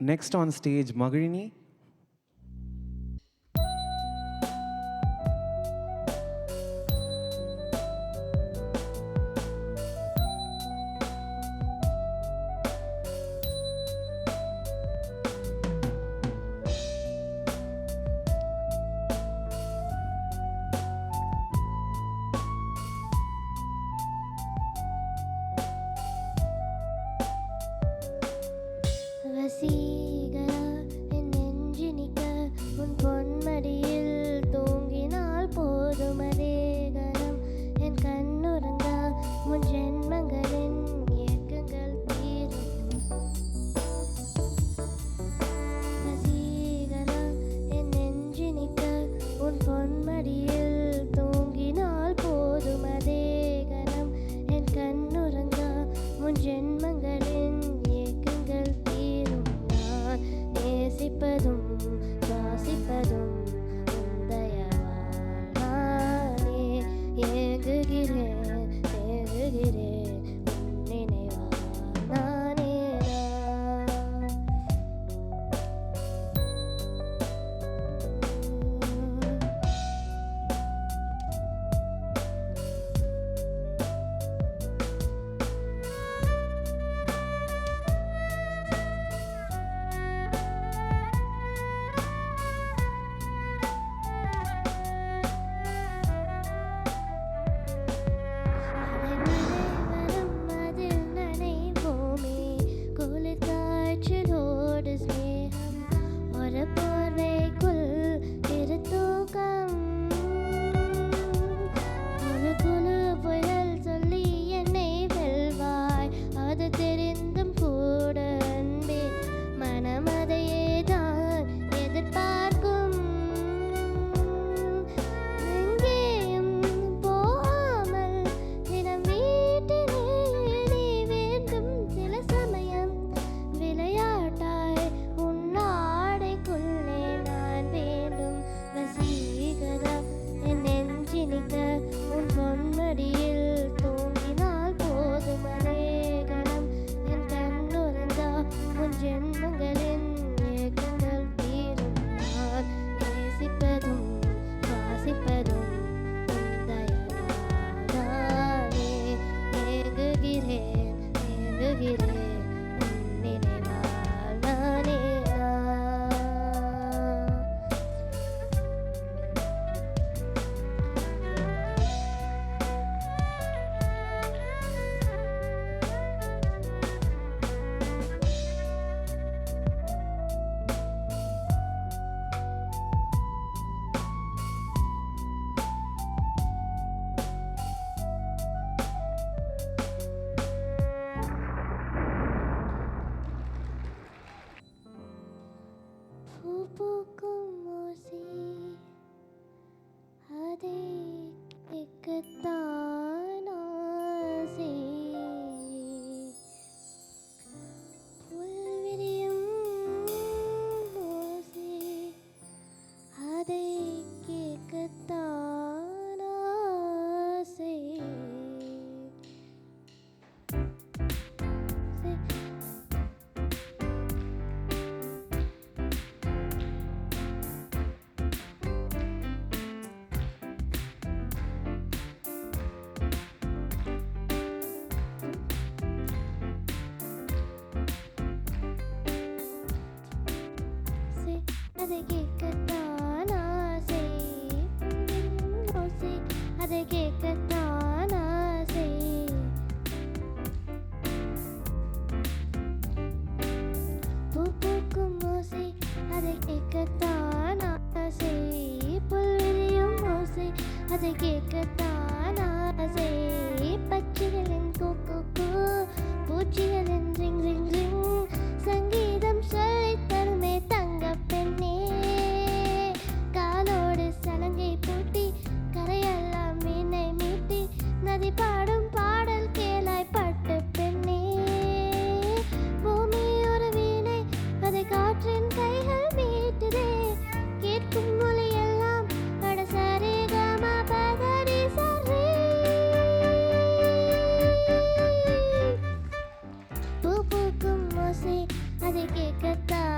Next on stage, Magrini. Vaseegara என் நெஞ்சினிக்க உன் பொன்மடியில் தூங்கினால் போதும் அதே கணம் என் கண்ணுறங்கா முன் ஜென்மங்களின் ஏக்கங்கள் தீரும். வசீகரா என் நெஞ்சினிக்க உன் பொன்மடியில் தூங்கினால் போதும் அதே கணம் என் கண்ணுறங்கா முன் ஜென்மங்களின் ஏக்கங்கள் தீரும். நான் நேசிப்பதும் சுவாசிப்பதும் உந்தயவால் நானே ஏங்குகிறேன் ஏங்குகிறேன் உன் நினைவால் நானே தெரிந்தும் கூட அன்பே மனமதையே தான் எதிர்பார்க்கும். எங்கேயும் போகாமல் தினம் வீட்டிலே நீ வேண்டும். சில சமயம் விளையாட்டாய் உன் ஆடைக்குள்ளே நான் வேண்டும். வசீகரா என் நெஞ்சினிக்க உன் பொன்மடியில் தூங்கினால் போதும் அதே கணம் என் கண்ணுறங்கா உன் ஜென்மங்களின் ஏக்கங்கள் தீரும். நான் நேசிப்பதும் சுவாசிப்பதும் உந்தயவால் நானே ஏங்குகிறேன் ஏங்குகிறேன் உன் நினைவால் நானே பூக்கும் ஓசை அதை கேட்கத்தான் ஆசை. புல்விரியும் ஓசை அதை கேட்கத்தான் ஆசை. அதை கேட்கத்தான் ஆசை. ஓசை அதை கேட்கத்தான் ஆசை. பூக்கும் ஓசை அதை கேட்கத்தான் ஆசை. புல்விரியும் ஓசை அதை கேட்கத்தான் ஆசை. பட்சிகளின் கூக்கு பூச்சிகளின் ரிங் ரிங் ரிங் சங்கீதம் சொல்லித் தருமே தங்க பெண்ணே. காலோடு சலங்கை பூட்டி கரையெல்லாம் மீனை மீட்டி நதி பாடும் பாடல் கேளாய் பட்டு பெண்ணே. பூமி ஒரு வீணை அதை காற்றின் கைகள் மீட்டுதே. கேட்கும் மொழி எல்லாம் பட சரி கம பகரி சரி. பூக்கும் ஓசை அதை கேட்கத்தான்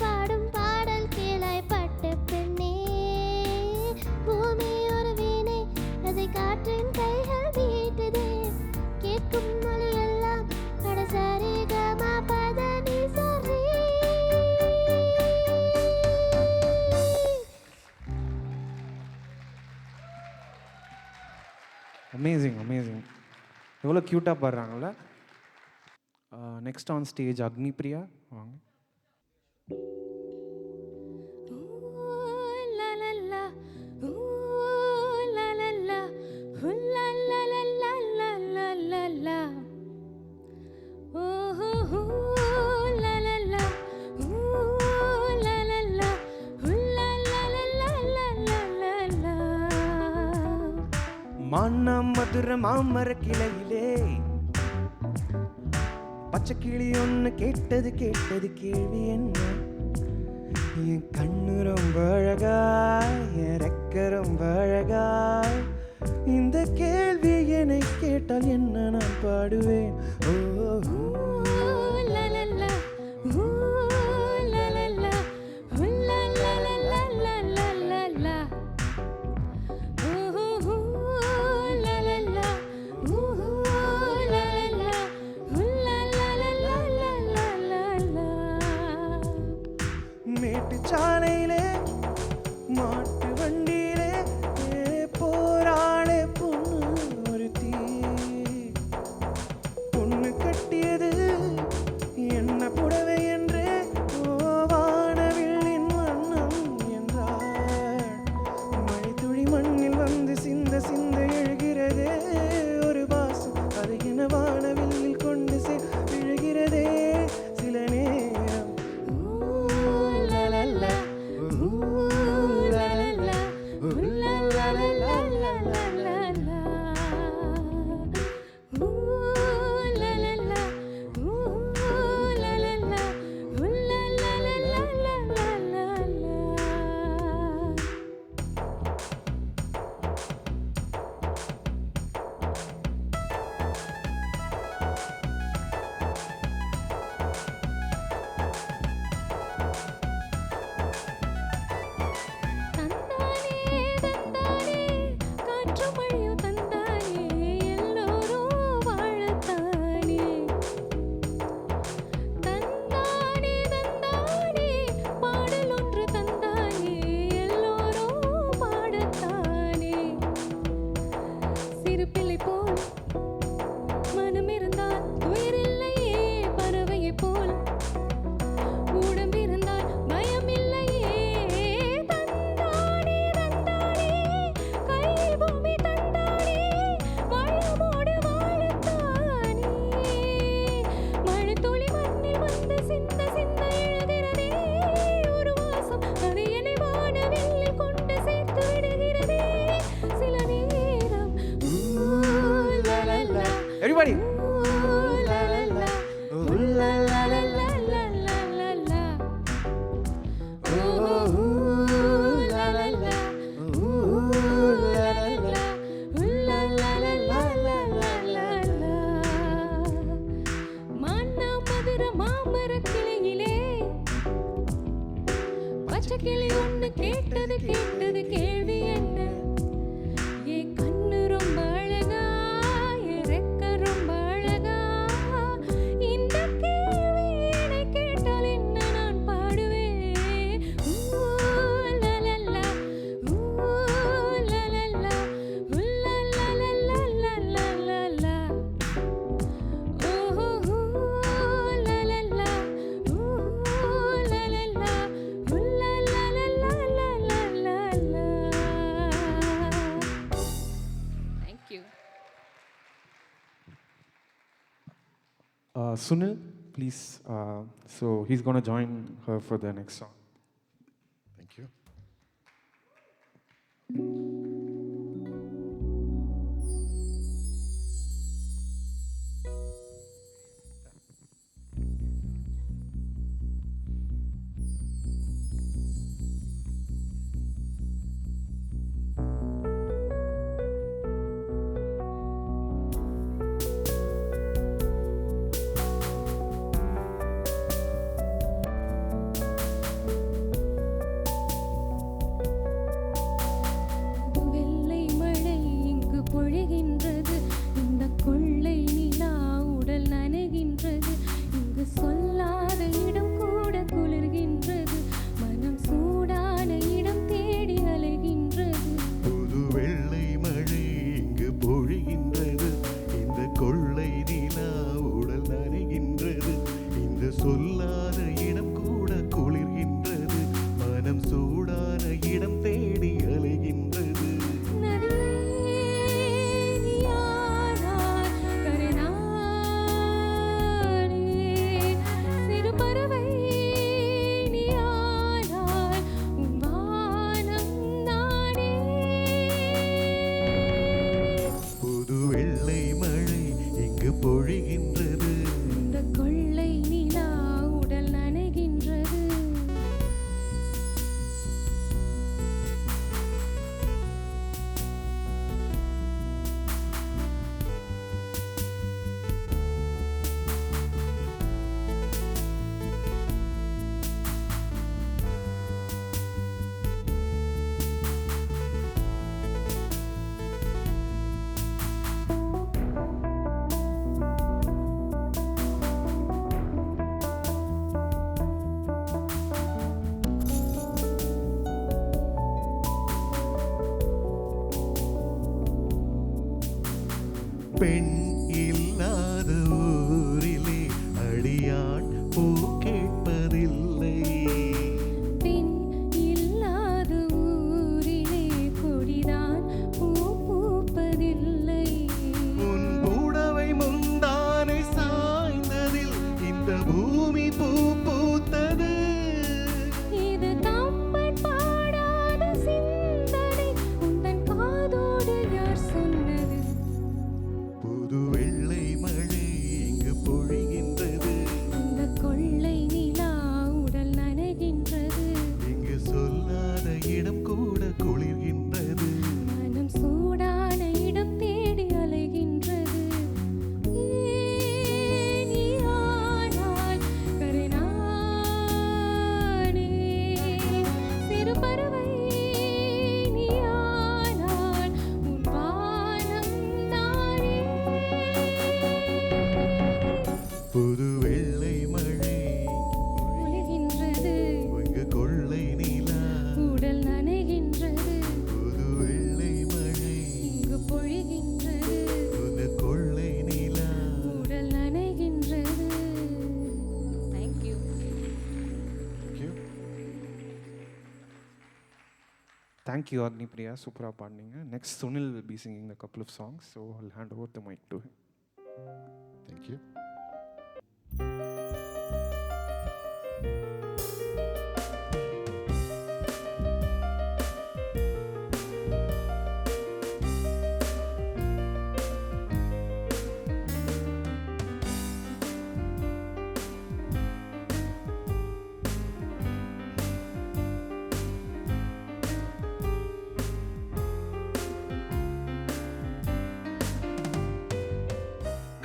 பாடும் பாடல் கேளாய் பட்டு பெண்ணே. பூமி ஒரு வீணை, அதை காற்றின் கைகள் மீட்டுதே. கேட்கும் மொழி எல்லாம் அட சரி கமா பத நீ சரி. Amazing amazing. எவ்வளோ க்யூட்டாக பாடுறாங்கல்ல. நெக்ஸ்ட் ஆன் ஸ்டேஜ் அக்னிப்ரியா வாங்க. மானம் மதுர மாமர கிளையிலே பச்சை கிளி ஒன்று கேட்டது கேட்டது கேள்வி என்ன? என் கண்ணு ரொம்ப அழகா, என் ரெக்க ரொம்ப அழகா. இந்த கேள்வி என்னை கேட்டால் என்ன நான் பாடுவேன்? ஓ சாலையிலே மாட்டு வண்டியிலே போராளே பொண்ணு ஒரு தீ. பொண்ணு கட்டியது என்ன புடவை என்றே வானவில்லின் வண்ணம் என்றாள். மழைத்துளி மண்ணில் வந்து சிந்த சிந்த எழுகிறதே ஒரு வாசம். அது என வானவில்லில் கொண்டு விழுகிறதே சில நேரம். Everybody. கிளி ஒன்று கேட்டது கேட்டது கேள்வி என்ன? என் கண்ணு ரொம்ப அழகா, என் ரெக்க ரொம்ப அழகா. இந்த கேள்வி என்னை கேட்டால் என்ன நான் பாடுவேன்? ஊ லலலா, ஊ லலலா, ஊ லலலலலலலலா. ஓஹோ ஊ லலலா, ஊ லலலா, ஊ லலலலலலலா. Thank you. Sunil, please. So he's going to join her for the next song. Thank you. பெண் இல்லாத ஊரிலே அடியான் பூ கேட்பதில்லை. பெண் இல்லாத ஊரிலே கொடிதான் பூ பூப்பதில்லை. உன் புடவை முந்தானை சாய்ந்ததில் இந்த பூமி பூ பூத்தது. இது கம்பன் பாடாத சிந்தனை உந்தன் காதோடு யார் சொன்னது? புது வெள்ளை மழை இங்கு பொழிகின்றது. இந்த கொள்ளை நிலா உடல் நனைகின்றது. இங்கு சொல்லாத இடம் கூட குளிர்கின்றது. மனம் சூடான இடம் தேடி அலைகின்றது. நீயானால் கருணானே சிறு பறவை. நீயானால் உன் வானம் நானே. புது வெள்ளை மழை பொழிகின்றது. இங்கு கொள்ளை நிலா. உடல் நனைகின்றது. புது வெள்ளை மழை இங்கு பொழிகின்றது. இந்த கொள்ளை நிலா. உடல் நனைகின்றது. Thank you. Thank you. Thank you Agni Priya, சூப்பராக பாடினீங்க. Next Sunil will be singing a couple of songs, so I'll hand over the mic to him. Thank you.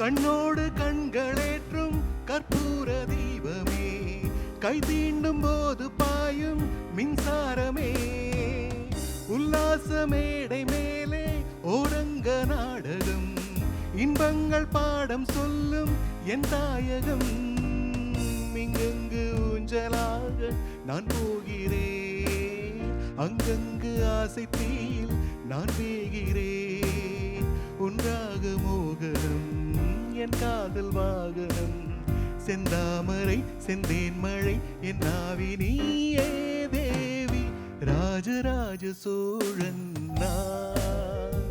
கண்ணோடு கண்களேற்றும் கற்பூர தீபமே, கை தீண்டும் போது பாயும் மின்சாரமே, உல்லாச மேடை மேலே ஓரங்க நாடகம், இன்பங்கள் பாடம் சொல்லும் என் தாயகம். இங்கங்கு ஊஞ்சலாக நான் போகிறேன், அங்கங்கு ஆசை தீயில் நான் வேகிறேன். ஒன்றாக மோகனம் என் காதல் வாகனம், செந்தாமரை செந்தேன் மழை என் நாவி நீயே தேவி. ராஜராஜ சோழன் நான்,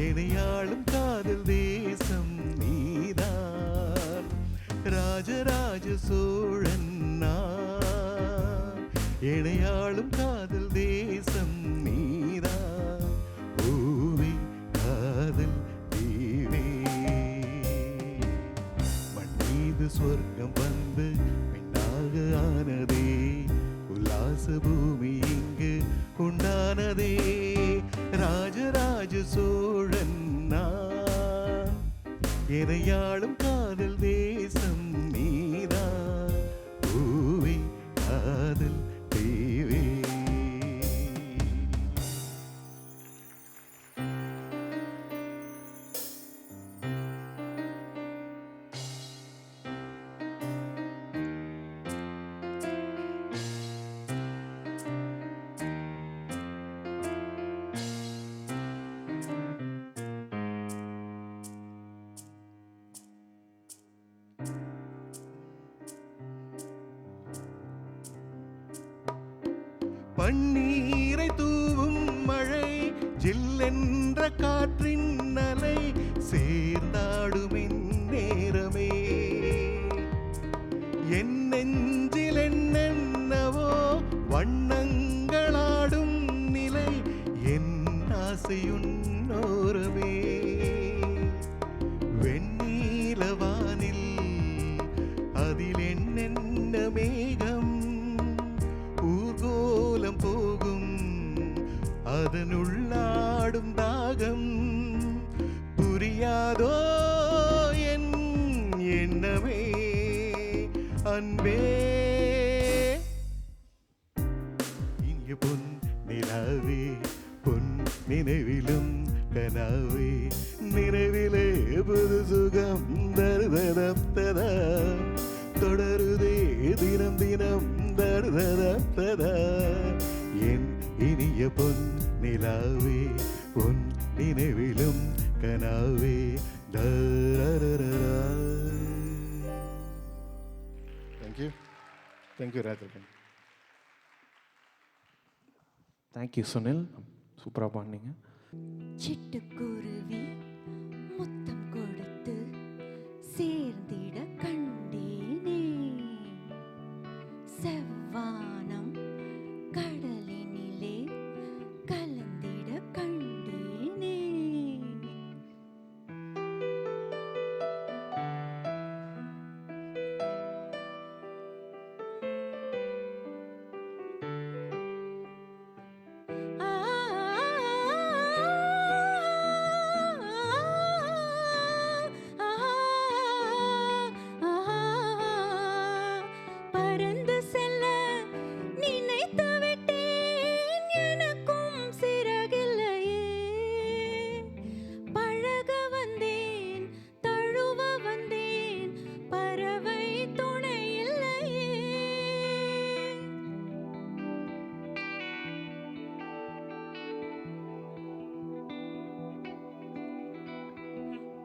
இணையாளும் காதல் தேசம் நீதான். ராஜராஜ சோழன் நான், இணையாளும் காதல் தேசம் நீதான். பூவி காதல் தீவே, மண் மீது சொர்க்கம் வந்து பெண்ணாக ஆனதே, உல்லாச பூமி இங்கு உண்டானதே. ராஜராஜ சோழன் நான், இறையாளும் காதல் தேசம் நீதான். பூவி காதல் தீவே. பன்னீரை தூவும் மழை, ஜில்லென்ற காற்றின் அலை, சேர்ந்தாடும் நேரமே. என் நெஞ்சில் என்னென்னவோ வண்ணங்களாடும் நிலை, என் ஆசையுன்னோரமே. வெண்ணீலவானில் அதில் என்னென்ன மேகம், ஊர்கோலம் போகும் அதனுள்ளாடும் தாகம். புரியாதோ என் எண்ணமே அன்பே. இங்கு பொன் நிலாவே, பொன் நினைவிலும் கனாவே, நினைவிலே புது சுகம் தருதம் ததா, தொடருதே தினம் தினம் தருதம் ததா. என் இனிய பொன் நிலாவே, பொன் நினைவிலும் கனாவே, thank you thank you Rajan. Thank you Sunil, சூப்பராக பாடினீங்க. சிட்டுக்குருவி முத்தம் கொடுத்து சேர்ந்திட கண்டேனே, செவ்வானம் கடலினிலே கலந்திட கண்டேனே. பறந்து செல்ல நினைத்து விட்டேன், எனக்கும் சிறகில்லையே. பழக வந்தேன், தழுவ வந்தேன், பறவை துணை இல்லையே.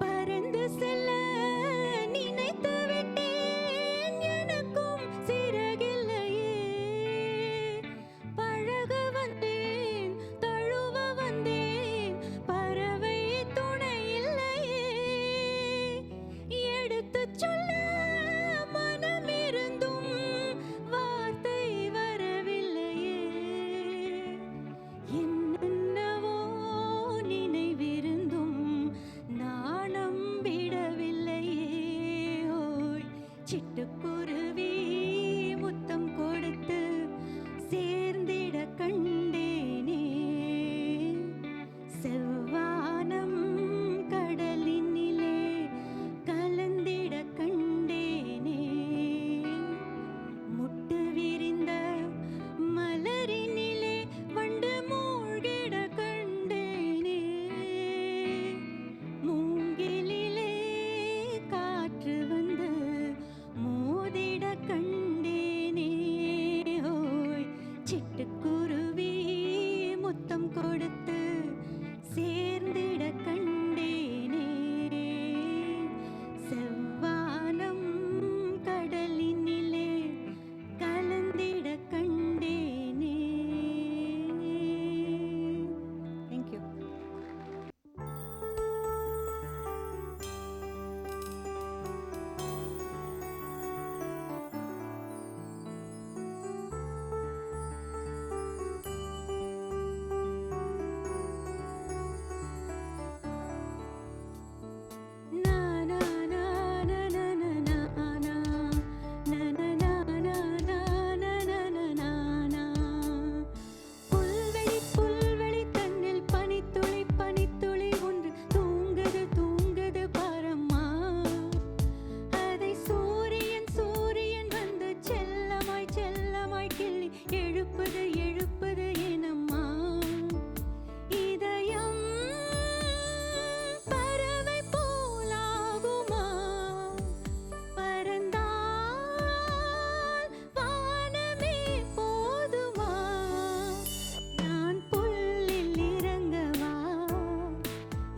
பறந்து செல்ல நினைத்து விட்டேன், எனக்கும் சிறகில்லையே. பழக வந்தேன், தழுவ வந்தேன், பறவை துணை இல்லையே. எடுத்துச் சொல்ல மனமிருந்தும் வார்த்தை வரவில்லையே. என்னென்னவோ நினைவிருந்தும் நாணம் விடவில்லையே. ஓய் சிட்டுக்குருவி முத்தம் கொடுத்து சேர்ந்திட கண்டேனே, செவ்வானம் கடலினிலே கலந்திட கண்டேனே. முட்டு விரிந்த மலரினிலே வண்டு மூழ்கிட கண்டேனே. மூங்கிலிலே காற்று வந்து மோதிட கண்டேனே. ஓய் சிட்டுக்குருவி முத்தம் கொடுத்து சேர்ந்திட கண்டேனே, செவ்வானம் கடலினிலே கலந்திட கண்டேனே. Thank you. Na na na na na na na na na na na na na na na na. புல்வெளி புல்வெளி தன்னில் பனித்துளி பனித்துளி ஒன்று தூங்குது தூங்குது பாரம்மா. அதை சூரியன் சூரியன் வந்து செல்லமாய் செல்லமாய் கிள்ளி எழுப்புது எழுப்புது எனம்மா. இதயம் பறவை போலாகுமா, பறந்தால் வானமே போதுமா. நான் புல்லில் இறங்கவா,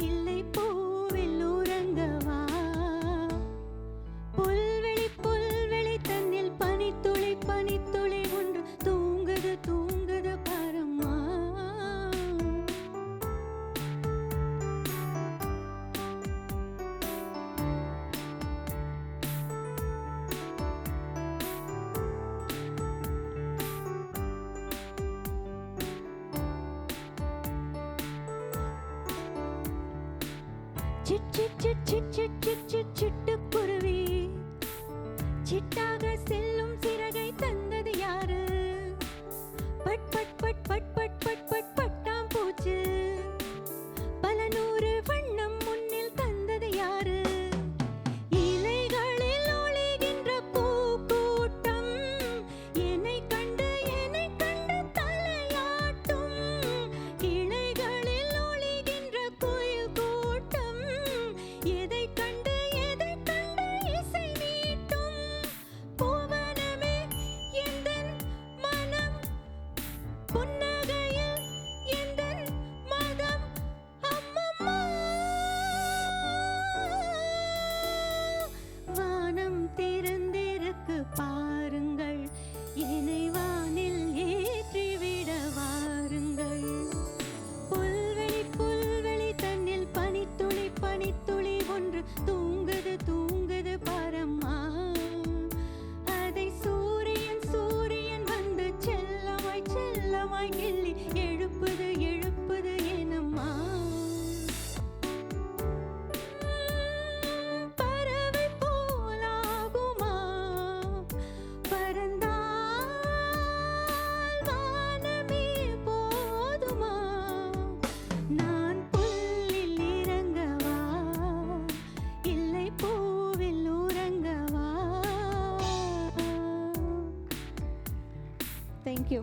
இல்லை பூவில் உறங்கவா. புல்வெளி புல்வெளி தன்னில் பனித்துளி பனித்துளி ஒன்று தூங்குது தூங்குது பாரம்மா. சிட் சிட் சிட் சிட் சிட் சிட் சிட் சிட்டுக்குருவி சிட்டாக செல்லும் சிறகை தந்தது யாரு? பட் பட் பட் பட் பட் பட் பட் பட்டாம் பூச்சு பல நூறு வண்ணம் முன்னில் தந்தது யாரு? இலைகளில் ஒளிகின்ற பூக்கூட்டம் என்னை கண்டு தலையாட்டும். இலைகளில் ஒளிகின்ற குயில் கூட்டம் எதை கண்டு இசை மீட்டும். பூவன தேங்க்யூ